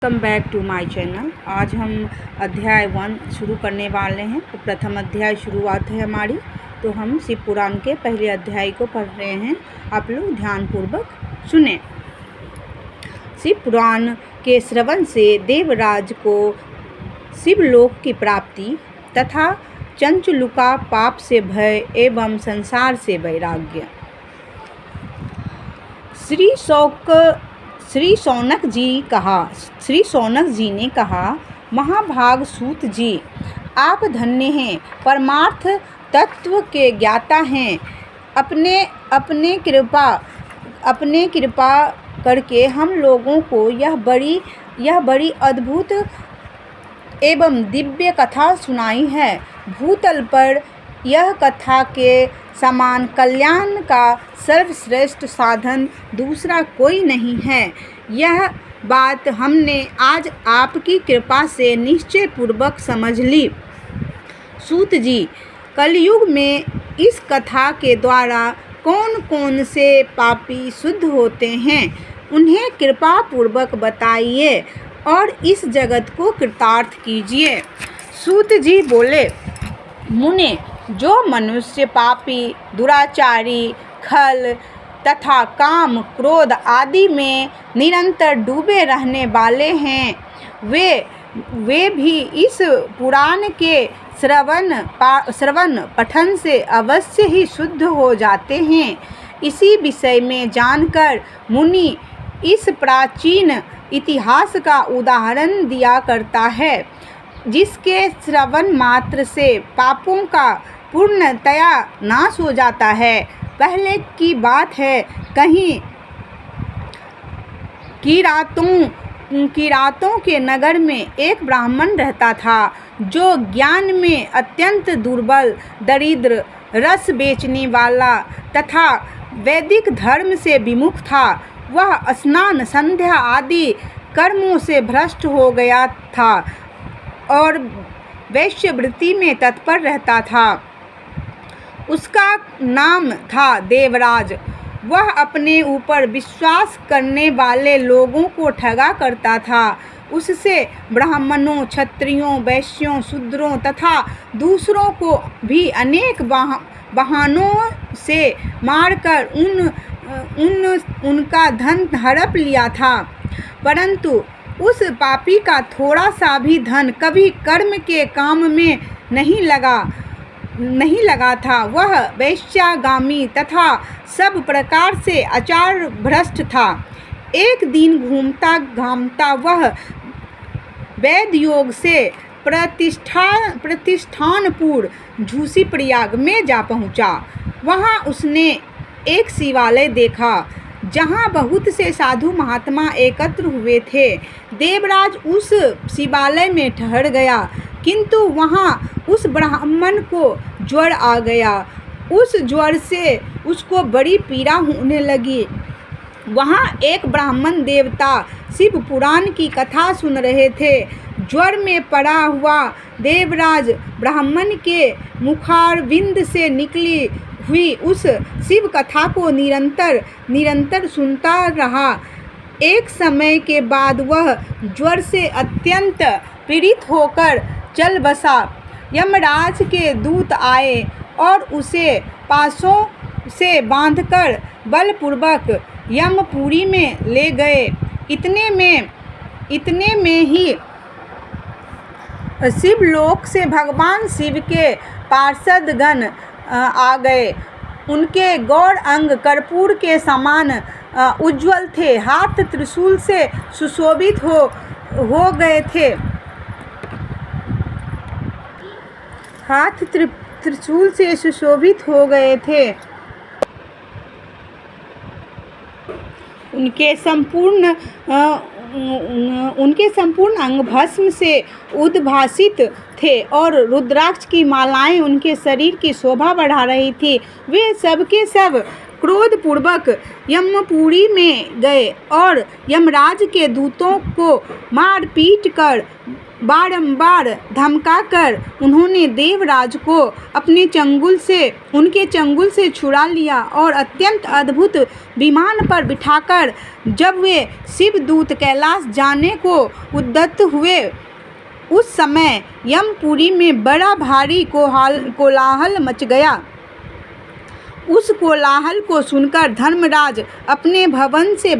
Welcome back to my channel. आज हम अध्याय 1 शुरू करने वाले हैं। तो प्रथम अध्याय शुरुआत है हमारी। तो हम शिव पुराण के पहले अध्याय को पढ़ रहे हैं, आप लोग ध्यानपूर्वक सुने। शिव पुराण के श्रवण से देवराज को शिवलोक की प्राप्ति तथा चंचुलुका पाप से भय एवं संसार से वैराग्य। श्री शौनक जी ने कहा, महाभाग सूत जी, आप धन्य हैं, परमार्थ तत्व के ज्ञाता हैं। अपने कृपा करके हम लोगों को यह बड़ी अद्भुत एवं दिव्य कथा सुनाई है। भूतल पर यह कथा के समान कल्याण का सर्वश्रेष्ठ साधन दूसरा कोई नहीं है। यह बात हमने आज आपकी कृपा से निश्चय पूर्वक समझ ली। सूत जी, कलयुग में इस कथा के द्वारा कौन कौन से पापी शुद्ध होते हैं, उन्हें कृपा पूर्वक बताइए और इस जगत को कृतार्थ कीजिए। सूत जी बोले, मुने, जो मनुष्य पापी, दुराचारी, खल तथा काम, क्रोध आदि में निरंतर डूबे रहने वाले हैं, वे भी इस पुराण के श्रवण पठन से अवश्य ही शुद्ध हो जाते हैं। इसी विषय में जानकर मुनि इस प्राचीन इतिहास का उदाहरण दिया करता है, जिसके श्रवण मात्र से पापों का पूर्णतया नाश हो जाता है। पहले की बात है, कहीं किरातों के नगर में एक ब्राह्मण रहता था, जो ज्ञान में अत्यंत दुर्बल, दरिद्र, रस बेचने वाला तथा वैदिक धर्म से विमुख था। वह स्नान, संध्या आदि कर्मों से भ्रष्ट हो गया था और वैश्यवृत्ति में तत्पर रहता था। उसका नाम था देवराज। वह अपने ऊपर विश्वास करने वाले लोगों को ठगा करता था। उससे ब्राह्मणों, क्षत्रियों, वैश्यों, शूद्रों तथा दूसरों को भी अनेक बहानों से मारकर उनका धन हड़प लिया था। परंतु उस पापी का थोड़ा सा भी धन कभी कर्म के काम में नहीं लगा था। वह वैश्यागामी तथा सब प्रकार से आचार भ्रष्ट था। एक दिन घूमता घामता वह वैद योग से प्रतिष्ठानपुर झूसी प्रयाग में जा पहुंचा। वहां उसने एक शिवालय देखा, जहाँ बहुत से साधु महात्मा एकत्र हुए थे। देवराज उस शिवालय में ठहर गया, किंतु वहाँ उस ब्राह्मण को ज्वर आ गया। उस ज्वर से उसको बड़ी पीड़ा होने लगी। वहाँ एक ब्राह्मण देवता शिव पुराण की कथा सुन रहे थे। ज्वर में पड़ा हुआ देवराज ब्राह्मण के मुखारविंद से निकली हुई उस शिव कथा को निरंतर सुनता रहा। एक समय के बाद वह ज्वर से अत्यंत पीड़ित होकर चल बसा। यमराज के दूत आए और उसे पासों से बांधकर बलपूर्वक यमपुरी में ले गए। इतने में ही शिवलोक से भगवान शिव के पार्षदगण आ गए। उनके गौर अंग कर्पूर के समान उज्ज्वल थे। हाथ त्रिशूल से सुशोभित हो गए थे। हाथ त्रिशूल से सुशोभित हो गए थे। उनके संपूर्ण अंग भस्म से उद्भासित थे और रुद्राक्ष की मालाएं उनके शरीर की शोभा बढ़ा रही थी। वे सब के सब क्रोधपूर्वक यमपुरी में गए और यमराज के दूतों को मार पीट कर बारंबार धमकाकर उन्होंने देवराज को उनके चंगुल से छुड़ा लिया और अत्यंत अद्भुत विमान पर बिठाकर जब वे शिवदूत कैलाश जाने को उद्यत हुए, उस समय यमपुरी में बड़ा भारी कोलाहल मच गया। उस कोलाहल को सुनकर धर्मराज अपने भवन से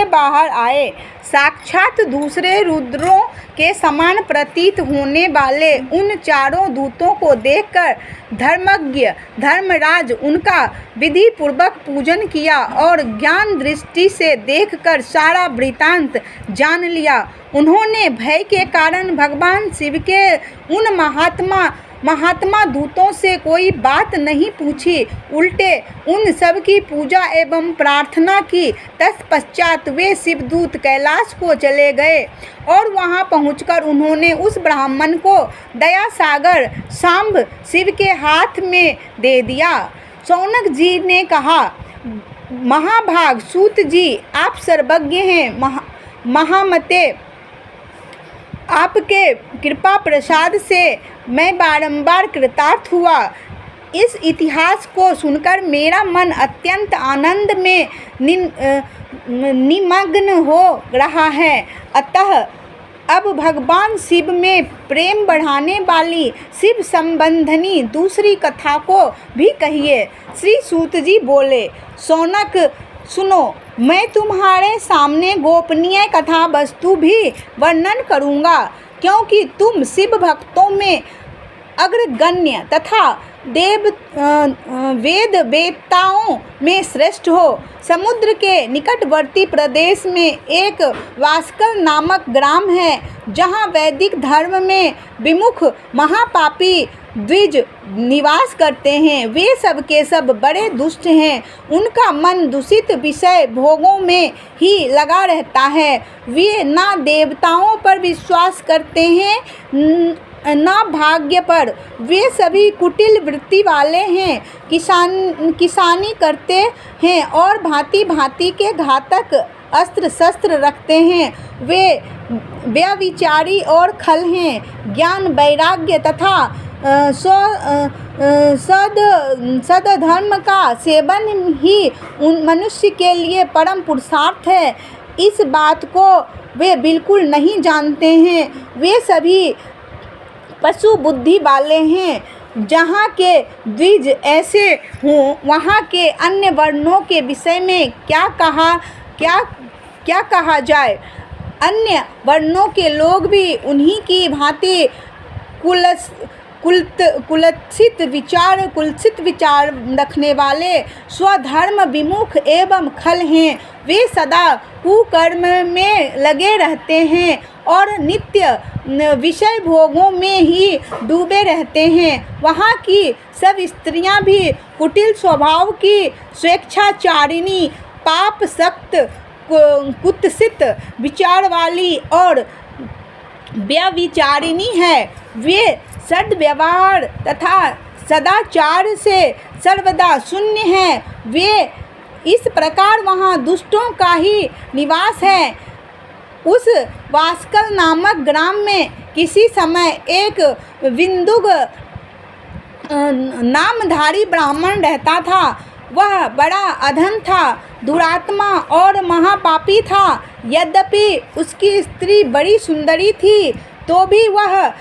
बाहर आए। साक्षात दूसरे रुद्रों के समान प्रतीत होने वाले उन चारों दूतों को देखकर धर्मज्ञ धर्मराज उनका विधि पूर्वक पूजन किया और ज्ञान दृष्टि से देखकर सारा वृत्तांत जान लिया। उन्होंने भय के कारण भगवान शिव के उन महात्मा दूतों से कोई बात नहीं पूछी, उल्टे उन सब की पूजा एवं प्रार्थना की। तत्पश्चात वे शिवदूत कैलाश को चले गए और वहां पहुंचकर उन्होंने उस ब्राह्मण को दया सागर सांब शिव के हाथ में दे दिया। शौनक जी ने कहा, महाभाग सूत जी, आप सर्वज्ञ हैं। महामते, आपके कृपा प्रसाद से मैं बारंबार कृतार्थ हुआ। इस इतिहास को सुनकर मेरा मन अत्यंत आनंद में निमग्न हो रहा है। अतः अब भगवान शिव में प्रेम बढ़ाने वाली शिव संबंधनी दूसरी कथा को भी कहिए। श्री सूत जी बोले, शौनक सुनो, मैं तुम्हारे सामने गोपनीय कथा वस्तु भी वर्णन करूँगा, क्योंकि तुम शिव भक्तों में अग्रगण्य तथा वेद वेत्ताओं में श्रेष्ठ हो। समुद्र के निकटवर्ती प्रदेश में एक वास्कल नामक ग्राम है, जहाँ वैदिक धर्म में विमुख महापापी द्विज निवास करते हैं। वे सब के सब बड़े दुष्ट हैं। उनका मन दूषित विषय भोगों में ही लगा रहता है। वे ना देवताओं पर विश्वास करते हैं ना भाग्य पर। वे सभी कुटिल वृत्ति वाले हैं, किसानी करते हैं और भांति भांति के घातक अस्त्र शस्त्र रखते हैं। वे व्यभिचारी और खल हैं। ज्ञान वैराग्य तथा सदधर्म का सेवन ही उन मनुष्य के लिए परम पुरुषार्थ है। इस बात को वे बिल्कुल नहीं जानते हैं। वे सभी पशु बुद्धि वाले हैं। जहाँ के द्विज ऐसे हों, वहाँ के अन्य वर्णों के विषय में क्या कहा जाए। अन्य वर्णों के लोग भी उन्हीं की भांति कुत्सित विचार रखने वाले स्वधर्म विमुख एवं खल हैं। वे सदा कुकर्म में लगे रहते हैं और नित्य विषय भोगों में ही डूबे रहते हैं। वहाँ की सब स्त्रियाँ भी कुटिल स्वभाव की, स्वेच्छाचारिणी, पाप सक्त, कुत्सित विचार वाली और व्यभिचारिणी है। वे सद्व्यवहार तथा सदाचार से सर्वदा शून्य हैं। वे इस प्रकार वहाँ दुष्टों का ही निवास है। उस वास्कल नामक ग्राम में किसी समय एक विंदुग नामधारी ब्राह्मण रहता था। वह बड़ा अधम था, दुरात्मा और महापापी था। यद्यपि उसकी स्त्री बड़ी सुंदरी थी, तो भी वह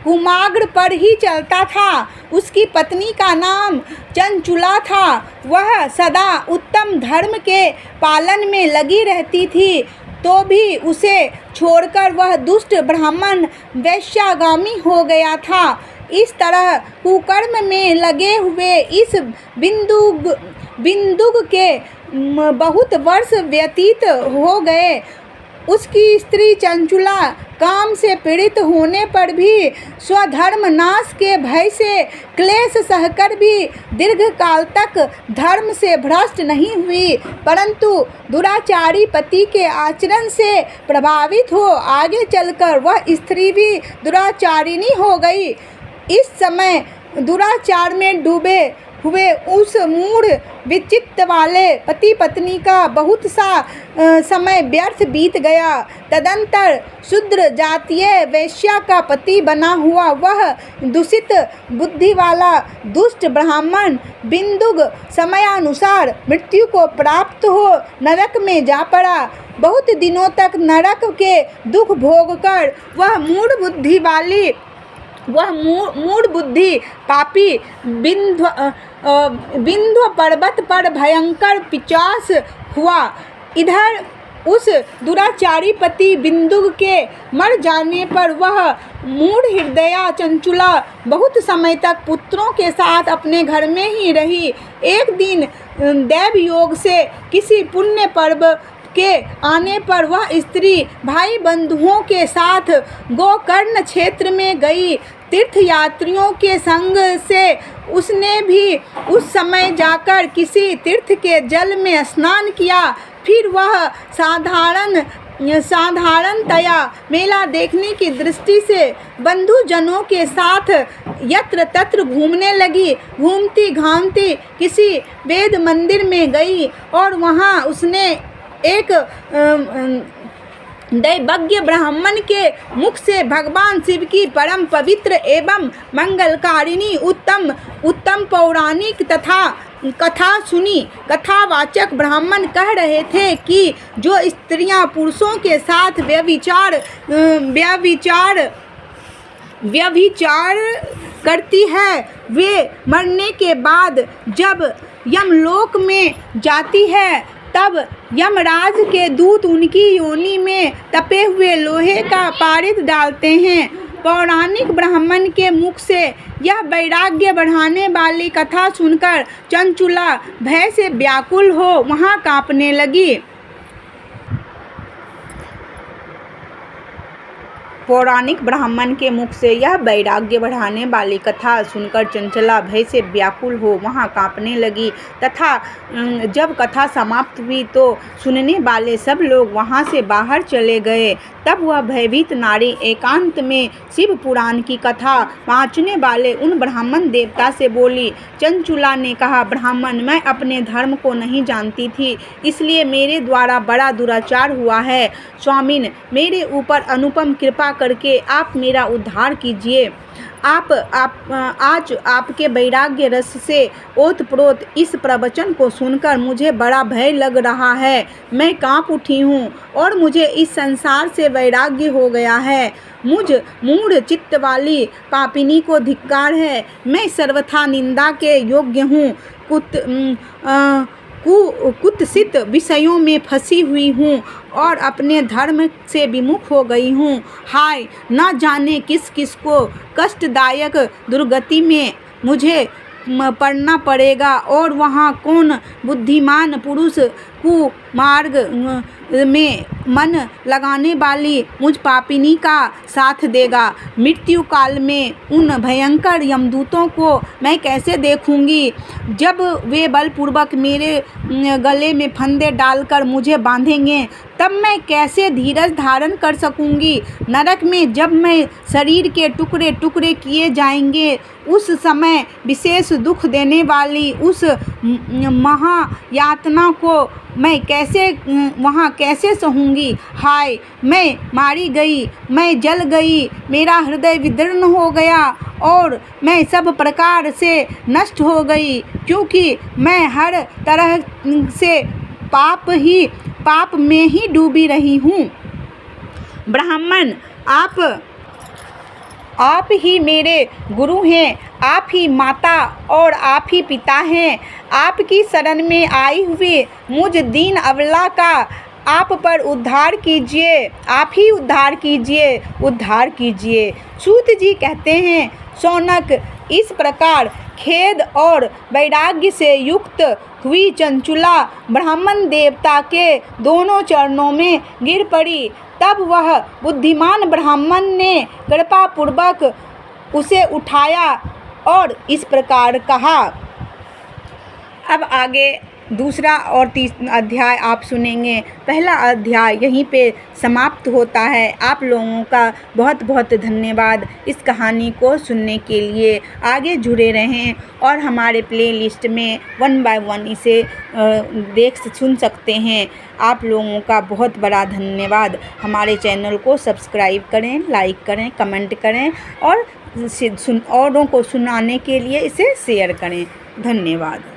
कुमाग्र पर ही चलता था। उसकी पत्नी का नाम चंचुला था। वह सदा उत्तम धर्म के पालन में लगी रहती थी, तो भी उसे छोड़कर वह दुष्ट ब्राह्मण वैश्यागामी हो गया था। इस तरह कुकर्म में लगे हुए इस बिंदुग के बहुत वर्ष व्यतीत हो गए। उसकी स्त्री चंचुला काम से पीड़ित होने पर भी स्वधर्म नाश के भय से क्लेश सहकर भी दीर्घ काल तक धर्म से भ्रष्ट नहीं हुई, परंतु दुराचारी पति के आचरण से प्रभावित हो आगे चलकर वह स्त्री भी दुराचारिणी हो गई। इस समय दुराचार में डूबे हुए उस मूढ़ विचित्त वाले पति पत्नी का बहुत सा समय व्यर्थ बीत गया। तदंतर शूद्र जातीय वैश्या का पति बना हुआ वह दूषित बुद्धि वाला दुष्ट ब्राह्मण बिंदुक समयानुसार मृत्यु को प्राप्त हो नरक में जा पड़ा। बहुत दिनों तक नरक के दुख भोगकर वह मूढ़ बुद्धि पापी बिंध्य पर्वत पर भयंकर पिशाच हुआ। इधर उस दुराचारी पति बिंदुक के मर जाने पर वह मूढ़ हृदया चंचुला बहुत समय तक पुत्रों के साथ अपने घर में ही रही। एक दिन दैव योग से किसी पुण्य पर्व के आने पर वह स्त्री भाई बंधुओं के साथ गोकर्ण क्षेत्र में गई। तीर्थयात्रियों के संग से उसने भी उस समय जाकर किसी तीर्थ के जल में स्नान किया। फिर वह साधारणतया मेला देखने की दृष्टि से बंधुजनों के साथ यत्र तत्र घूमने लगी। घूमती घामती किसी वेद मंदिर में गई और वहाँ उसने एक दैवज्ञ ब्राह्मण के मुख से भगवान शिव की परम पवित्र एवं मंगलकारिणी उत्तम पौराणिक कथा सुनी। कथावाचक ब्राह्मण कह रहे थे कि जो स्त्रियां पुरुषों के साथ व्यभिचार करती है वे मरने के बाद जब यमलोक में जाती है तब यमराज के दूत उनकी योनि में तपे हुए लोहे का पारित डालते हैं। पौराणिक ब्राह्मण के मुख से यह वैराग्य बढ़ाने वाली कथा सुनकर चंचुला भय से व्याकुल हो वहाँ कांपने लगी। पौराणिक ब्राह्मण के मुख से यह वैराग्य बढ़ाने वाली कथा सुनकर चंचला भय से व्याकुल हो वहाँ कांपने लगी तथा जब कथा समाप्त हुई तो सुनने वाले सब लोग वहाँ से बाहर चले गए। तब वह भयभीत नारी एकांत में शिव पुराण की कथा वाँचने वाले उन ब्राह्मण देवता से बोली। चंचुला ने कहा, ब्राह्मण, मैं अपने धर्म को नहीं जानती थी, इसलिए मेरे द्वारा बड़ा दुराचार हुआ है। स्वामिन, मेरे ऊपर अनुपम कृपा करके आप मेरा उद्धार कीजिए। आज आपके वैराग्य रस से ओतप्रोत इस प्रवचन को सुनकर मुझे बड़ा भय लग रहा है। मैं कांप उठी हूँ और मुझे इस संसार से वैराग्य हो गया है। मुझ मूढ़ चित्त वाली पापिनी को धिक्कार है। मैं सर्वथा निंदा के योग्य हूँ। कुत्सित विषयों में फंसी हुई हूँ और अपने धर्म से विमुख हो गई हूँ। हाय, न जाने किस किस को कष्टदायक दुर्गति में मुझे पड़ना पड़ेगा और वहाँ कौन बुद्धिमान पुरुष कुमार्ग में मन लगाने वाली मुझ पापिनी का साथ देगा। मृत्यु काल में उन भयंकर यमदूतों को मैं कैसे देखूंगी जब वे बलपूर्वक मेरे गले में फंदे डालकर मुझे बांधेंगे, तब मैं कैसे धीरज धारण कर सकूंगी। नरक में जब मैं शरीर के टुकड़े टुकड़े किए जाएंगे, उस समय विशेष दुख देने वाली उस महायातना को मैं वहाँ कैसे सहूँगी। हाय, मैं मारी गई, मैं जल गई, मेरा हृदय विदीर्ण हो गया और मैं सब प्रकार से नष्ट हो गई, क्योंकि मैं हर तरह से पाप में ही डूबी रही हूँ। ब्राह्मण, आप ही मेरे गुरु हैं, आप ही माता और आप ही पिता हैं। आपकी शरण में आई हुई मुझ दीन अबला का आप पर उद्धार कीजिए, आप ही उद्धार कीजिए, उद्धार कीजिए। सूत जी कहते हैं, शौनक, इस प्रकार खेद और वैराग्य से युक्त हुई चंचुला ब्राह्मण देवता के दोनों चरणों में गिर पड़ी। तब वह बुद्धिमान ब्राह्मण ने कृपापूर्वक उसे उठाया और इस प्रकार कहा। अब आगे दूसरा और तीसरा अध्याय आप सुनेंगे। पहला अध्याय यहीं पे समाप्त होता है। आप लोगों का बहुत बहुत धन्यवाद इस कहानी को सुनने के लिए। आगे जुड़े रहें और हमारे प्लेलिस्ट में 1 बाय 1 इसे सुन सकते हैं। आप लोगों का बहुत बड़ा धन्यवाद। हमारे चैनल को सब्सक्राइब करें, लाइक करें, कमेंट करें और औरों को सुनाने के लिए इसे शेयर करें। धन्यवाद।